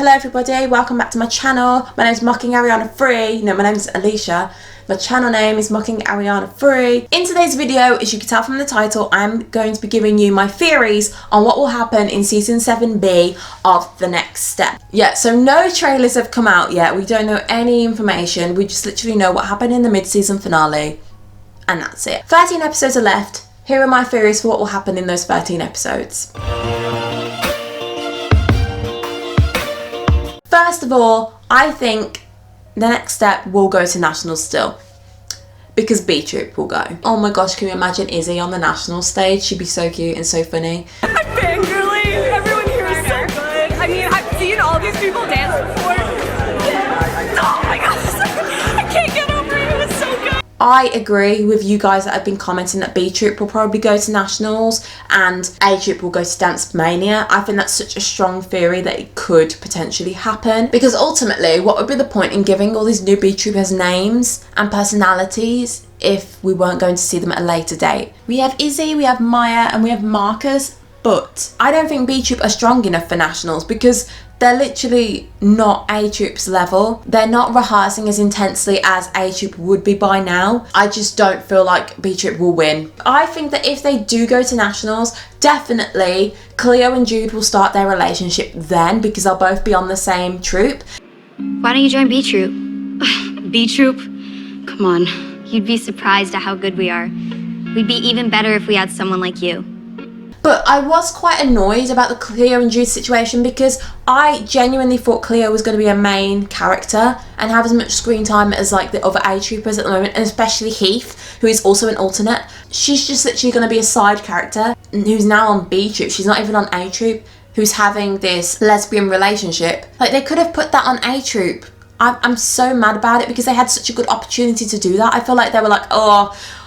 Hello everybody, welcome back to my channel. My name is Mocking Ariana Free. No, my name is Alicia. My channel name is Mocking Ariana Free. In today's video, as you can tell from the title, I'm going to be giving you my theories on what will happen in season 7B of The Next Step. Yeah, so no trailers have come out yet. We don't know any information. We just literally know what happened in the mid-season finale. And that's it. 13 episodes are left. Here are my theories for what will happen in those 13 episodes. First of all, I think The Next Step will go to Nationals still. Because B Troop will go. Oh my gosh, can you imagine Izzy on the Nationals stage? She'd be so cute and so funny. I'm fangirling. Everyone here is so good. I mean, I've seen all these people dance before. Oh my gosh, I can't get over it. It was so good. I agree with you guys that have been commenting that B Troop will probably go to Nationals and A Troop will go to Dancemania. I think that's such a strong theory that it could potentially happen, because ultimately what would be the point in giving all these new B Troopers names and personalities if we weren't going to see them at a later date? We have Izzy, we have Maya and we have Marcus, but I don't think B Troop are strong enough for Nationals because they're literally not A Troop's level. They're not rehearsing as intensely as A Troop would be by now. I just don't feel like B Troop will win. I think that if they do go to Nationals, definitely Cleo and Jude will start their relationship then because they'll both be on the same troop. Why don't you join B Troop? B Troop? Come on. You'd be surprised at how good we are. We'd be even better if we had someone like you. But I was quite annoyed about the Cleo and Jude situation because I genuinely thought Cleo was going to be a main character and have as much screen time as like the other A Troopers at the moment, and especially Heath, who is also an alternate. She's just literally going to be a side character who's now on B Troop. She's not even on A Troop, who's having this lesbian relationship. Like, they could have put that on A Troop. I'm so mad about it because they had such a good opportunity to do that. I feel like they were like,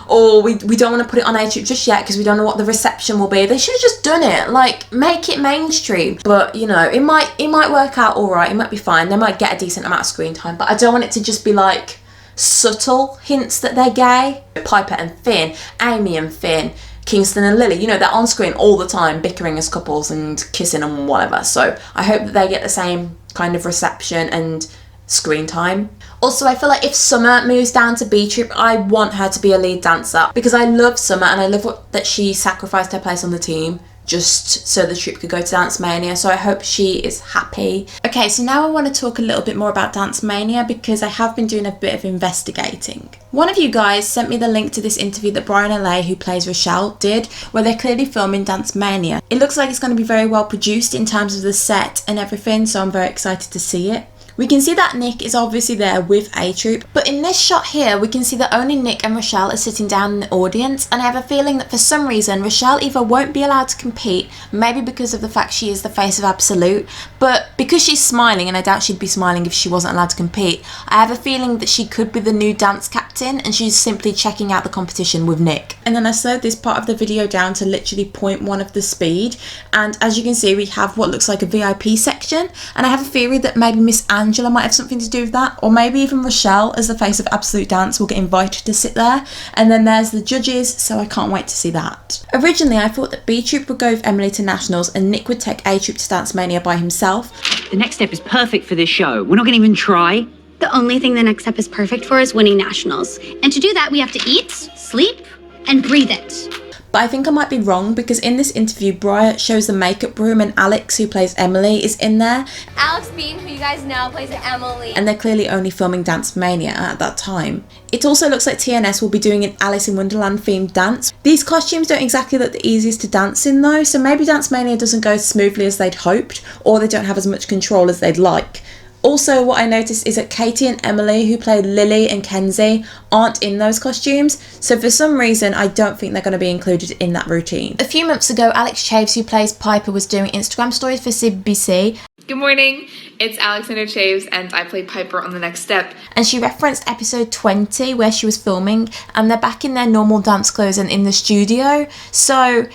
we don't want to put it on A Troop just yet because we don't know what the reception will be. They should have just done it, like, make it mainstream. But you know, it might work out all right. It might be fine. They might get a decent amount of screen time, but I don't want it to just be like subtle hints that they're gay. Piper and Finn, Amy and Finn, Kingston and Lily, you know, they're on screen all the time bickering as couples and kissing and whatever. So I hope that they get the same kind of reception and screen time. Also, I feel like if Summer moves down to B Troop, I want her to be a lead dancer because I love Summer and I love that she sacrificed her place on the team just so the troop could go to Dancemania. So I hope she is happy. Okay, so now I want to talk a little bit more about Dancemania because I have been doing a bit of investigating. One of you guys sent me the link to this interview that Brian LA, who plays Rochelle, did, where they're clearly filming Dancemania. It looks like it's going to be very well produced in terms of the set and everything, so I'm very excited to see it. We can see that Nick is obviously there with A Troop, but in this shot here we can see that only Nick and Rochelle are sitting down in the audience, and I have a feeling that for some reason Rochelle either won't be allowed to compete, maybe because of the fact she is the face of Absolute, but because she's smiling, and I doubt she'd be smiling if she wasn't allowed to compete, I have a feeling that she could be the new dance captain and she's simply checking out the competition with Nick. And then I slowed this part of the video down to literally 0.1 of the speed, and as you can see we have what looks like a VIP section, and I have a theory that maybe Miss Angela might have something to do with that, or maybe even Rochelle as the face of Absolute Dance will get invited to sit there. And then there's the judges, so I can't wait to see that. Originally I thought that B Troop would go with Emily to Nationals and Nick would take A Troop to Dancemania by himself. The Next Step is perfect for this show. We're not going to even try. The only thing The Next Step is perfect for is winning Nationals. And to do that, we have to eat, sleep, and breathe it. But I think I might be wrong because in this interview, Briar shows the makeup room and Alex, who plays Emily, is in there. Alex Bean, who you guys know, plays Emily. And they're clearly only filming Dancemania at that time. It also looks like TNS will be doing an Alice in Wonderland themed dance. These costumes don't exactly look the easiest to dance in though, so maybe Dancemania doesn't go as smoothly as they'd hoped, or they don't have as much control as they'd like. Also, what I noticed is that Katie and Emily, who played Lily and Kenzie, aren't in those costumes, so for some reason I don't think they're going to be included in that routine. A few months ago, Alex Chaves, who plays Piper, was doing Instagram stories for CBC. Good morning, it's Alexander Chaves and I play Piper on The Next Step. And she referenced episode 20 where she was filming, and they're back in their normal dance clothes and in the studio, so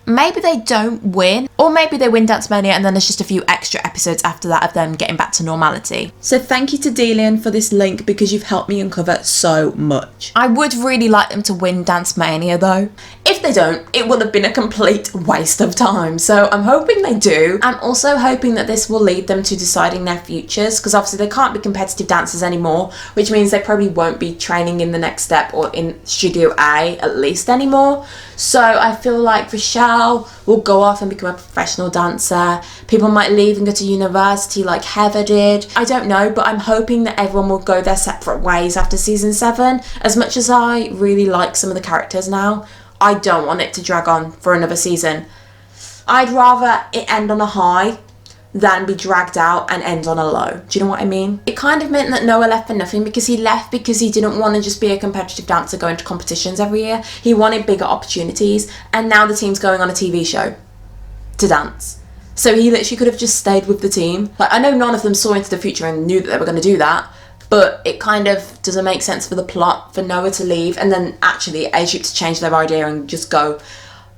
maybe they don't win, or Or maybe they win Dancemania and then there's just a few extra episodes after that of them getting back to normality. So thank you to Delian for this link because you've helped me uncover so much. I would really like them to win Dancemania though. If they don't, it will have been a complete waste of time. So I'm hoping they do. I'm also hoping that this will lead them to deciding their futures, because obviously they can't be competitive dancers anymore, which means they probably won't be training in the next step or in Studio A at least anymore. So I feel like Rochelle will go off and become a professional dancer. People might leave and go to university like Heather did. I don't know, but I'm hoping that everyone will go their separate ways after season 7. As much as I really like some of the characters now, I don't want it to drag on for another season. I'd rather it end on a high than be dragged out and end on a low. Do you know what I mean? It kind of meant that Noah left for nothing, because he left because he didn't want to just be a competitive dancer going to competitions every year. He wanted bigger opportunities, and now the team's going on a TV show to dance. So he literally could have just stayed with the team. Like, I know none of them saw into the future and knew that they were going to do that, but it kind of doesn't make sense for the plot for Noah to leave and then actually A-Troop to change their idea and just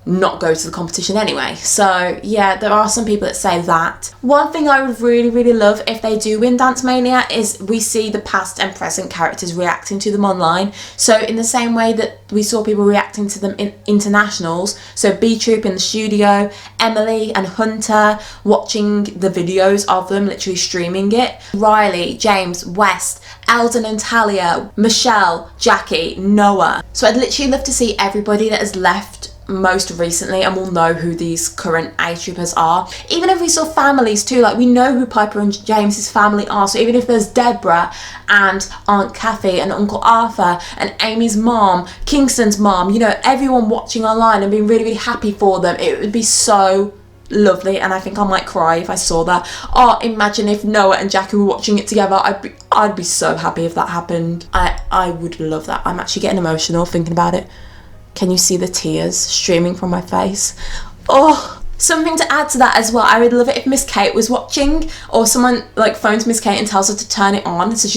not go to the competition anyway. So yeah, there are some people that say that. One thing I would really love if they do win Dancemania is we see the past and present characters reacting to them online. So in the same way that we saw people reacting to them in internationals, so B-Troop in the studio, Emily and Hunter watching the videos of them, literally streaming it, Riley, James, West, Eldon and Talia, Michelle, Jackie, Noah. So I'd literally love to see everybody that has left most recently, and we'll know who these current A-Troopers are. Even if we saw families too, like we know who Piper and James's family are, so even if there's Deborah and Aunt Kathy and Uncle Arthur and Amy's mom, Kingston's mom, you know, everyone watching online and being really happy for them, it would be so lovely. And I think I might cry if I saw that. Oh, imagine if Noah and Jackie were watching it together. I'd be so happy if that happened. I would love that. I'm actually getting emotional thinking about it. Can you see the tears streaming from my face? Oh, something to add to that as well. I would love it if Miss Kate was watching, or someone like phones Miss Kate and tells her to turn it on. So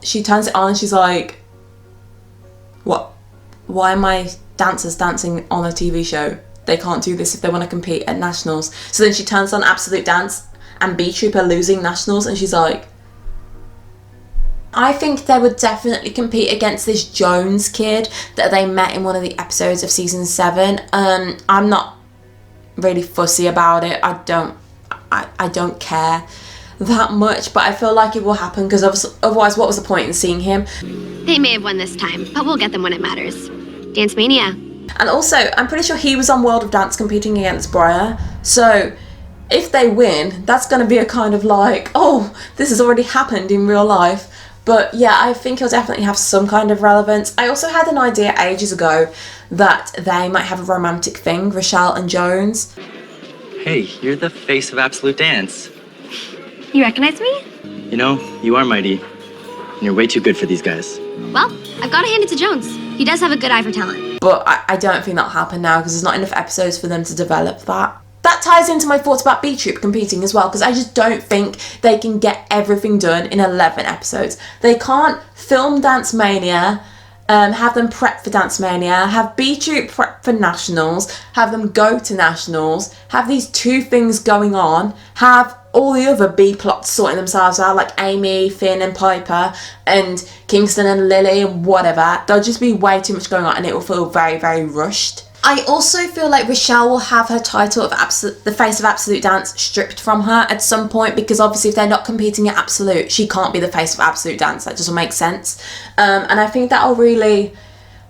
she turns it on and she's like, what? Why are my dancers dancing on a TV show? They can't do this if they want to compete at nationals. So then she turns on Absolute Dance and B-Troop are losing nationals, and she's like, I think they would definitely compete against this Jones kid that they met in one of the episodes of season 7. I'm not really fussy about it. I don't care that much, but I feel like it will happen, because otherwise what was the point in seeing him? They may have won this time, but we'll get them when it matters. Dancemania. And also, I'm pretty sure he was on World of Dance competing against Briar, so if they win, that's going to be a kind of like, oh, this has already happened in real life. But yeah, I think he'll definitely have some kind of relevance. I also had an idea ages ago that they might have a romantic thing, Rochelle and Jones. Hey, you're the face of Absolute Dance. You recognize me? You know, you are mighty. And you're way too good for these guys. Well, I've got to hand it to Jones. He does have a good eye for talent. But I don't think that'll happen now, because there's not enough episodes for them to develop that. That ties into my thoughts about B-Troop competing as well, because I just don't think they can get everything done in 11 episodes. They can't film Dancemania, have them prep for Dancemania, have B-Troop prep for nationals, have them go to nationals, have these two things going on, have all the other B-plots sorting themselves out, like Amy, Finn and Piper, and Kingston and Lily and whatever. There'll just be way too much going on, and it will feel very rushed. I also feel like Rochelle will have her title of the face of Absolute Dance stripped from her at some point, because obviously if they're not competing at Absolute, she can't be the face of Absolute Dance. That doesn't make sense. And I think that'll really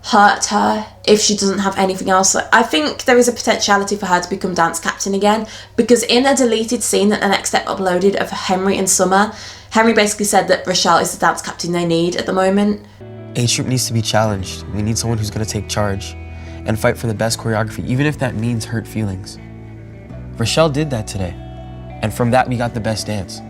hurt her if she doesn't have anything else. I think there is a potentiality for her to become dance captain again, because in a deleted scene that the Next Step uploaded of Henry and Summer, Henry basically said that Rochelle is the dance captain they need at the moment. A-Troop needs to be challenged. We need someone who's going to take charge and fight for the best choreography, even if that means hurt feelings. Rochelle did that today, and from that we got the best dance.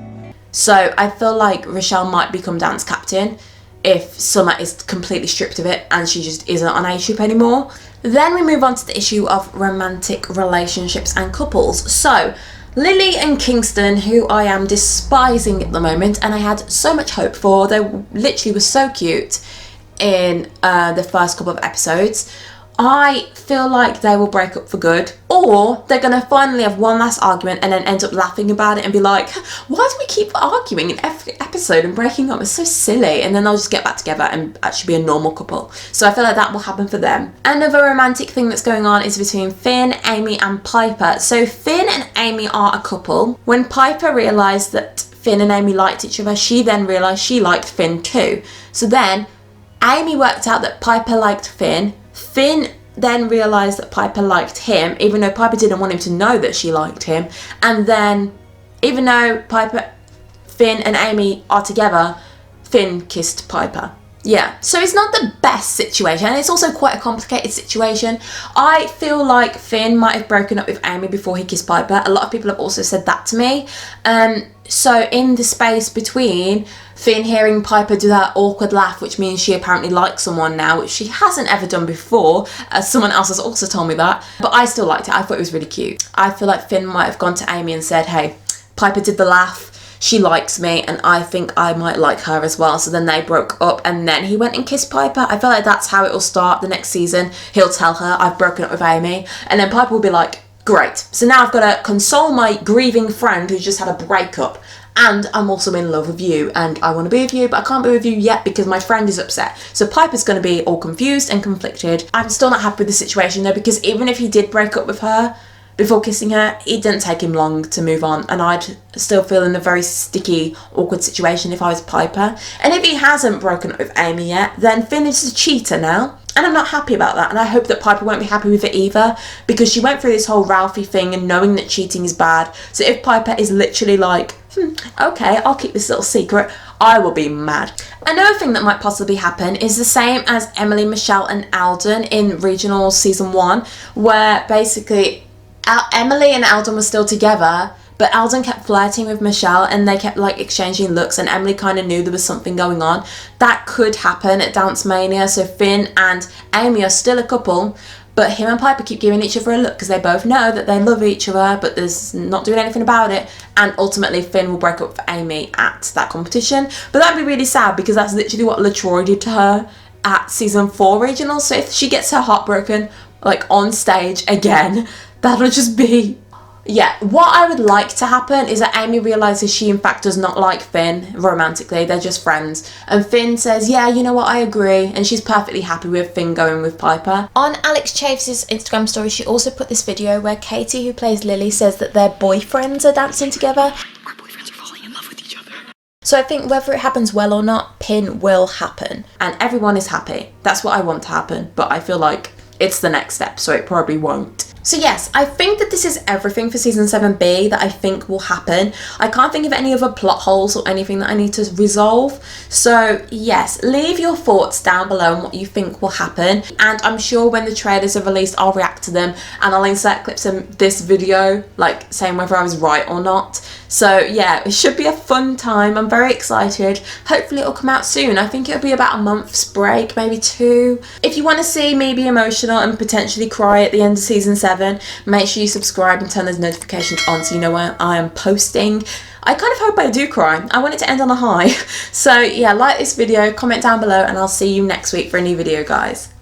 So I feel like Rochelle might become dance captain if Summer is completely stripped of it and she just isn't on A-Troop anymore. Then we move on to the issue of romantic relationships and couples. So Lily and Kingston, who I am despising at the moment and I had so much hope for, they literally were so cute in the first couple of episodes, I feel like they will break up for good, or they're going to finally have one last argument and then end up laughing about it and be like, why do we keep arguing in every episode and breaking up? It's so silly. And then they'll just get back together and actually be a normal couple. So I feel like that will happen for them. Another romantic thing that's going on is between Finn, Amy and Piper. So Finn and Amy are a couple. When Piper realised that Finn and Amy liked each other, she then realised she liked Finn too. So then Amy worked out that Piper liked Finn. Finn then realised that Piper liked him, even though Piper didn't want him to know that she liked him. And then, even though Finn and Amy are together, Finn kissed Piper. Yeah, so it's not the best situation, and it's also quite a complicated situation. I feel like Finn might have broken up with Amy before he kissed Piper. A lot of people have also said that to me. So in the space between Finn hearing Piper do that awkward laugh, which means she apparently likes someone now, which she hasn't ever done before, someone else has also told me that, but I still liked it. I thought it was really cute. I feel like Finn might have gone to Amy and said, hey, Piper did the laugh, she likes me, and I think I might like her as well. So then they broke up, and then he went and kissed Piper. I feel like that's how it will start the next season. He'll tell her, I've broken up with Amy, and then Piper will be like, great, so now I've got to console my grieving friend who's just had a breakup, and I'm also in love with you, and I want to be with you, but I can't be with you yet because my friend is upset. So Piper's going to be all confused and conflicted. I'm still not happy with the situation though, because even if he did break up with her before kissing her, it didn't take him long to move on, and I'd still feel in a very sticky, awkward situation if I was Piper. And if he hasn't broken up with Amy yet, then Finn is a cheater now, and I'm not happy about that, and I hope that Piper won't be happy with it either, because she went through this whole Ralphie thing and knowing that cheating is bad. So if Piper is literally like, okay, I'll keep this little secret, I will be mad. Another thing that might possibly happen is the same as Emily, Michelle and Alden in Regional Season 1, where basically Emily and Alden were still together, but Alden kept flirting with Michelle and they kept like exchanging looks, and Emily kind of knew there was something going on. That could happen at Dancemania. So Finn and Amy are still a couple, but him and Piper keep giving each other a look because they both know that they love each other, but there's not doing anything about it. And ultimately Finn will break up with Amy at that competition. But that'd be really sad because that's literally what LaTroy did to her at Season 4 Regional. So if she gets her heart broken like on stage again, that'll just be... Yeah, what I would like to happen is that Amy realises she in fact does not like Finn romantically, they're just friends. And Finn says, yeah, you know what, I agree. And she's perfectly happy with Finn going with Piper. On Alex Chaves' Instagram story, she also put this video where Katie, who plays Lily, says that their boyfriends are dancing together. Our boyfriends are falling in love with each other. So I think whether it happens well or not, Pinn will happen. And everyone is happy. That's what I want to happen. But I feel like it's the next step, so it probably won't. So yes, I think that this is everything for Season 7B that I think will happen. I can't think of any other plot holes or anything that I need to resolve. So yes, leave your thoughts down below on what you think will happen. And I'm sure when the trailers are released, I'll react to them and I'll insert clips in this video, like saying whether I was right or not. So yeah, it should be a fun time. I'm very excited. Hopefully it'll come out soon. I think it'll be about a month's break, maybe 2. If you want to see me be emotional and potentially cry at the end of Season 7, make sure you subscribe and turn those notifications on so you know when I am posting. I kind of hope I do cry. I want it to end on a high. So yeah, like this video, comment down below, and I'll see you next week for a new video, guys.